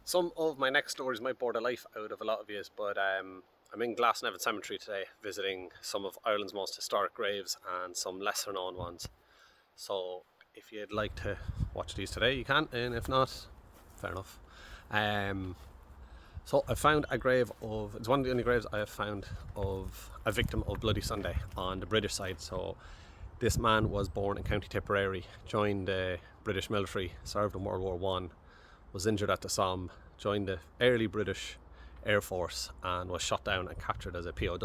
Some of my next stories might bore the life out of a lot of you, but I'm in Glasnevin Cemetery today visiting some of Ireland's most historic graves and some lesser known ones. So if you'd like to watch these today, you can, and if not, fair enough. So I found a grave of, it's one of the only graves I have found of a victim of Bloody Sunday on the British side. So this man was born in County Tipperary, joined the British military, served in World War One, was injured at the Somme, joined the early British Air Force and was shot down and captured as a POW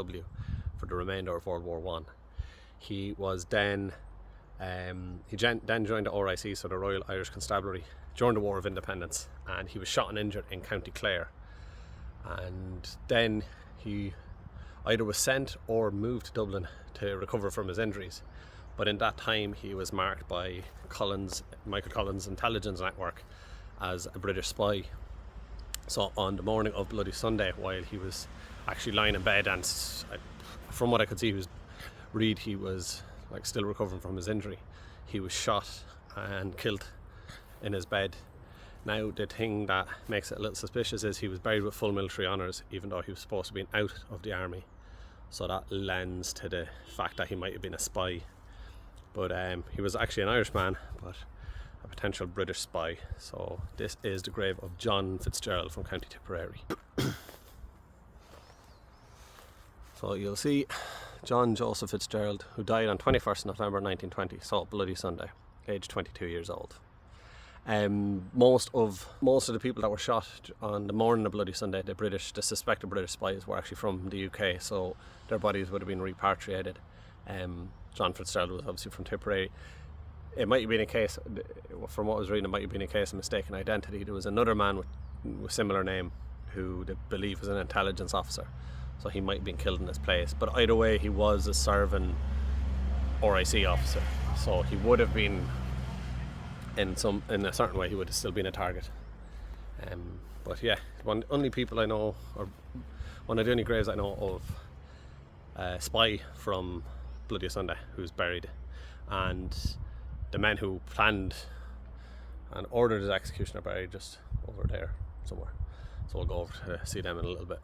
for the remainder of World War One. He was then then joined the RIC, so the Royal Irish Constabulary, during the War of Independence, and he was shot and injured in County Clare. And then he either was sent or moved to Dublin to recover from his injuries. But in that time, he was marked by Michael Collins' intelligence network as a British spy. So on the morning of Bloody Sunday, while he was actually lying in bed, and from what I could see, he was like still recovering from his injury, he was shot and killed in his bed. Now the thing that makes it a little suspicious is he was buried with full military honours, even though he was supposed to be out of the army. So that lends to the fact that he might have been a spy. But he was actually an Irishman, but a potential British spy. So this is the grave of John Fitzgerald from County Tipperary. So you'll see John Joseph Fitzgerald, who died on 21st November 1920, so Bloody Sunday, aged 22 years old. Most of the people that were shot on the morning of Bloody Sunday, the suspected British spies, were actually from the UK, so their bodies would have been repatriated. John Fitzgerald was obviously from Tipperary. It might have been a case, from what I was reading, it might have been a case of mistaken identity. There was another man with a similar name who they believe was an intelligence officer, so he might have been killed in his place. But either way, he was a serving RIC officer, so he would have been, in a certain way, he would have still been a target. But yeah, one of the only people I know, or one of the only graves I know of a spy from Bloody Sunday who's buried, and the men who planned and ordered his execution are buried just over there somewhere. So we'll go over to see them in a little bit.